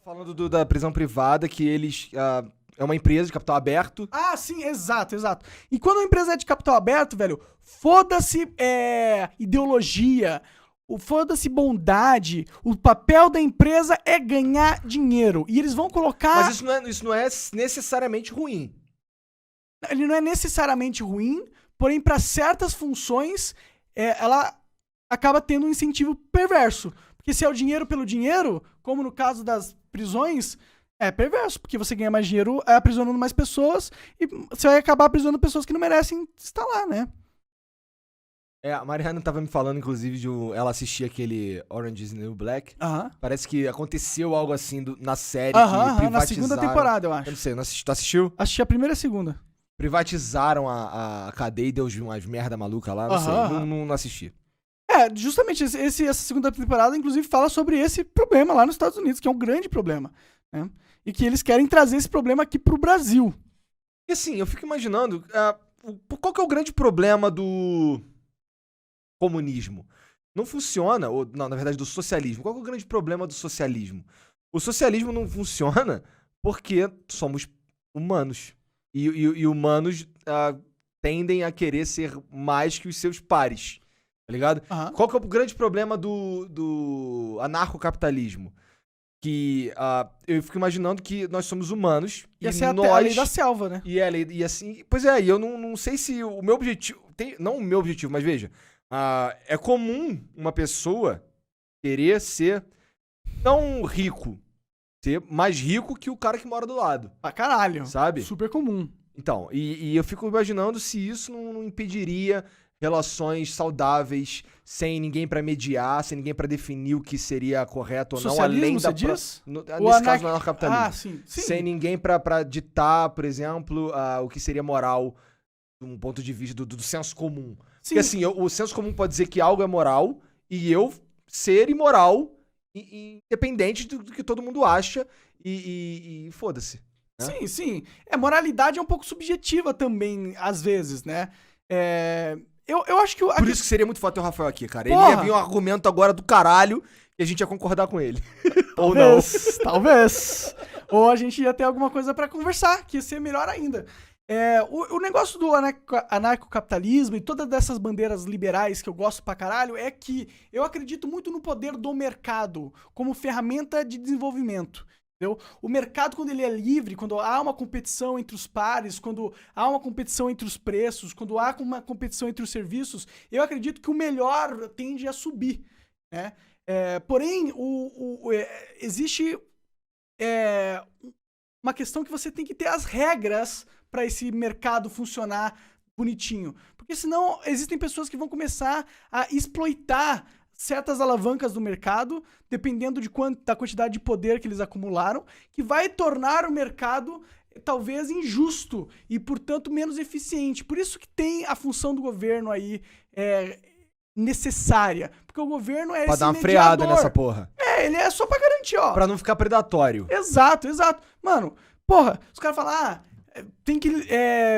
Falando da prisão privada, que eles... é uma empresa de capital aberto. Ah, sim, exato. E quando a empresa é de capital aberto, velho, foda-se ideologia, foda-se bondade, o papel da empresa é ganhar dinheiro. E eles vão colocar... Mas isso não é necessariamente ruim. Ele não é necessariamente ruim, porém, para certas funções, ela acaba tendo um incentivo perverso. Porque se é o dinheiro pelo dinheiro, como no caso das prisões, é perverso, porque você ganha mais dinheiro aprisionando mais pessoas e você vai acabar aprisionando pessoas que não merecem estar lá, né? A Mariana tava me falando, inclusive, ela assistia aquele Orange is the New Black. Parece que aconteceu algo assim na série que privatizaram... na segunda temporada, eu acho. Eu não sei, não assisti. Tu assistiu? Assisti a primeira e a segunda. Privatizaram a cadeia e deu umas merda maluca lá, não sei. Não assisti. Justamente essa segunda temporada, inclusive, fala sobre esse problema lá nos Estados Unidos, que é um grande problema, né? E que eles querem trazer esse problema aqui pro Brasil. E assim, eu fico imaginando, qual que é o grande problema do comunismo? Não funciona, ou não, na verdade do socialismo. Qual que é o grande problema do socialismo? O socialismo não funciona porque somos humanos. E humanos tendem a querer ser mais que os seus pares. Tá ligado? Qual que é o grande problema do anarcocapitalismo? Que eu fico imaginando que nós somos humanos. E essa é a lei da selva, né? E assim. Pois é, e eu não sei se o meu objetivo. Não o meu objetivo, mas veja. É comum uma pessoa querer ser não rico. Ser mais rico que o cara que mora do lado. Pra caralho. Sabe? Super comum. Então, e eu fico imaginando se isso não impediria relações saudáveis, sem ninguém pra mediar, sem ninguém pra definir o que seria correto ou não, além da... Diz? Nesse caso, no anarcapitalismo. Sim. Sem ninguém pra ditar, por exemplo, o que seria moral, de um ponto de vista do senso comum. Sim. Porque assim, o senso comum pode dizer que algo é moral, e eu ser imoral, independente do que todo mundo acha, e foda-se. Né? Sim. Moralidade é um pouco subjetiva também, às vezes, né? Eu acho que... Por isso que seria muito foda ter o Rafael aqui, cara. Porra. Ele ia vir um argumento agora do caralho e a gente ia concordar com ele. Ou não. Talvez. Ou a gente ia ter alguma coisa pra conversar, que ia ser melhor ainda. O negócio do anarcocapitalismo e todas dessas bandeiras liberais que eu gosto pra caralho é que eu acredito muito no poder do mercado como ferramenta de desenvolvimento. Entendeu? O mercado, quando ele é livre, quando há uma competição entre os pares, quando há uma competição entre os preços, quando há uma competição entre os serviços, eu acredito que o melhor tende a subir, né? Porém, existe uma questão que você tem que ter as regras para esse mercado funcionar bonitinho. Porque senão existem pessoas que vão começar a exploitar certas alavancas do mercado, dependendo da quantidade de poder que eles acumularam, que vai tornar o mercado talvez injusto e, portanto, menos eficiente. Por isso que tem a função do governo aí necessária. Porque o governo é pra dar uma freada nessa porra. Ele é só pra garantir, ó. Pra não ficar predatório. Exato. Mano, porra, os caras falam, tem que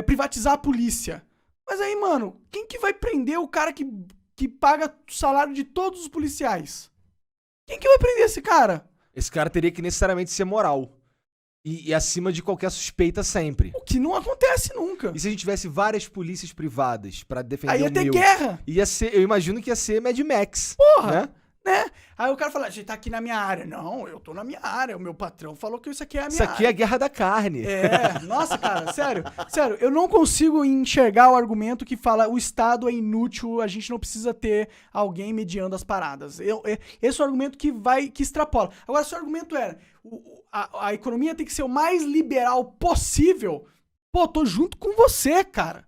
privatizar a polícia. Mas aí, mano, quem que vai prender o cara que paga o salário de todos os policiais? Quem que vai prender esse cara? Esse cara teria que necessariamente ser moral. E acima de qualquer suspeita sempre. O que não acontece nunca. E se a gente tivesse várias polícias privadas pra defender aí o ia ter meu? Guerra. Eu imagino que ia ser Mad Max. Porra! Né? Aí o cara fala, a gente tá aqui na minha área. Não, eu tô na minha área. O meu patrão falou que isso aqui é a minha área. Isso aqui é a guerra da carne. Nossa, cara, sério, eu não consigo enxergar o argumento que fala o Estado é inútil, a gente não precisa ter alguém mediando as paradas. Esse é o argumento que extrapola. Agora, se o argumento a economia tem que ser o mais liberal possível, pô, tô junto com você, cara.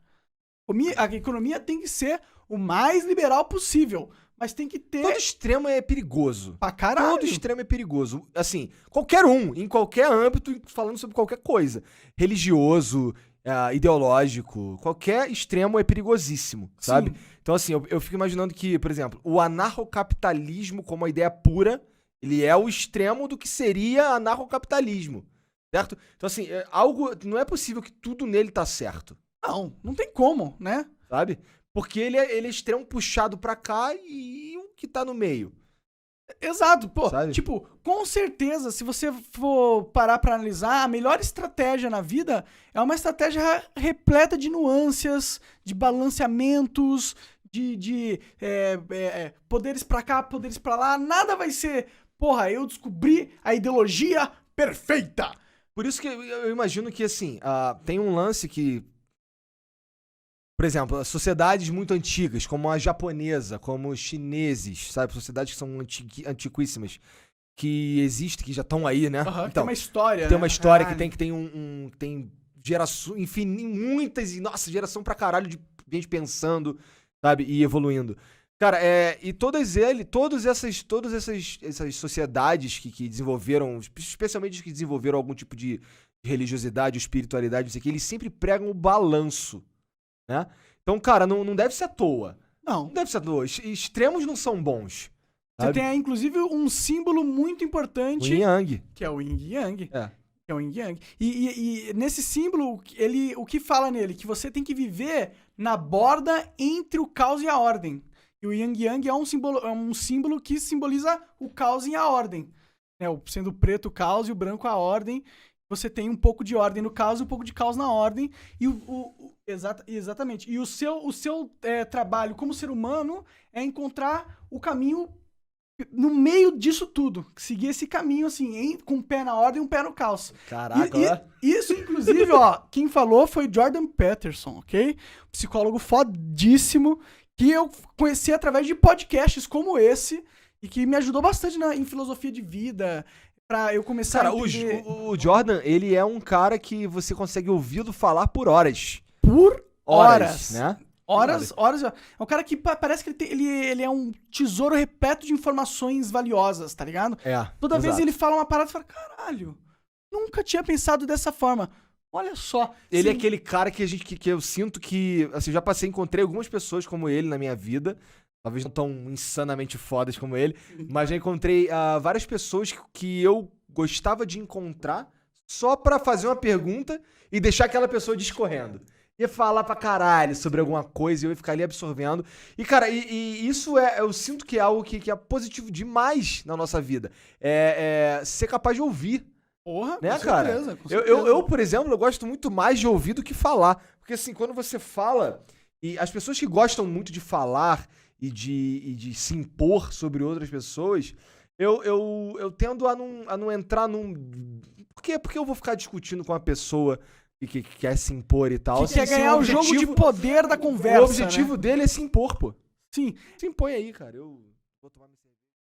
A economia tem que ser o mais liberal possível. Mas tem que ter... Todo extremo é perigoso. Pra caralho. Todo extremo é perigoso. Assim, qualquer um, em qualquer âmbito, falando sobre qualquer coisa. Religioso, ideológico, qualquer extremo é perigosíssimo, sabe? Sim. Então, assim, eu fico imaginando que, por exemplo, o anarcocapitalismo como uma ideia pura, ele é o extremo do que seria anarcocapitalismo, certo? Então, assim, não é possível que tudo nele tá certo. Não tem como, né? Sabe? Porque ele é extremo puxado pra cá e o que tá no meio. Exato, pô. Sabe? Tipo, com certeza, se você for parar pra analisar, a melhor estratégia na vida é uma estratégia repleta de nuances, de balanceamentos, de poderes pra cá, poderes pra lá. Nada vai ser, porra, eu descobri a ideologia perfeita. Por isso que eu imagino que, assim, tem um lance que, por exemplo, sociedades muito antigas, como a japonesa, como os chineses, sabe? Sociedades que são antiquíssimas, que existem, que já estão aí, né? Tem uma história, Tem né? uma história que Caralho. tem gerações, enfim, muitas, e nossa, geração pra caralho de gente pensando, sabe? E evoluindo. Cara, e todas essas sociedades que desenvolveram, especialmente as que desenvolveram algum tipo de religiosidade, espiritualidade, não sei o que, eles sempre pregam o balanço, né? Então, cara, não deve ser à toa. Não. Não deve ser à toa. Extremos não são bons. Você Sabe? tem aí, inclusive, um símbolo muito O importante, Yin Yang. que é o Yin e Yang. É. Que é o Yin e Yang. E nesse símbolo, o que fala nele? Que você tem que viver na borda entre o caos e a ordem. E o Yin e Yang é um símbolo que simboliza o caos e a ordem. Né? Sendo o preto o caos e o branco a ordem. Você tem um pouco de ordem no caos e um pouco de caos na ordem. E exatamente. E o seu trabalho como ser humano é encontrar o caminho no meio disso tudo. Seguir esse caminho, assim, com um pé na ordem e um pé no caos. Caraca, ó. Isso, inclusive, ó, quem falou foi Jordan Peterson, ok? Psicólogo fodíssimo, que eu conheci através de podcasts como esse, e que me ajudou bastante em filosofia de vida, pra eu começar Cara, a entender... o Jordan, ele é um cara que você consegue ouvi-lo falar por horas. Por horas. Né? Horas. É um cara que parece que ele é um tesouro repleto de informações valiosas, tá ligado? Toda vez ele fala uma parada e fala, caralho, nunca tinha pensado dessa forma. Olha só. Ele é aquele cara que eu sinto que, assim, eu já encontrei algumas pessoas como ele na minha vida, talvez não tão insanamente fodas como ele, mas já encontrei várias pessoas que eu gostava de encontrar só pra fazer uma pergunta e deixar aquela pessoa discorrendo. Ia falar pra caralho sobre alguma coisa e eu ia ficar ali absorvendo. E, cara, isso eu sinto que é algo que é positivo demais na nossa vida. Ser capaz de ouvir. Porra, Né, com cara? certeza, com certeza. Eu, por exemplo, eu gosto muito mais de ouvir do que falar. Porque, assim, quando você fala, e as pessoas que gostam muito de falar e de se impor sobre outras pessoas, eu tendo a não entrar num... Porque eu vou ficar discutindo com uma pessoa que quer se impor e tal. Que quer ganhar o jogo de poder da conversa, O objetivo né? dele é se impor, pô. Sim. Se impõe aí, cara. Eu vou tomar minha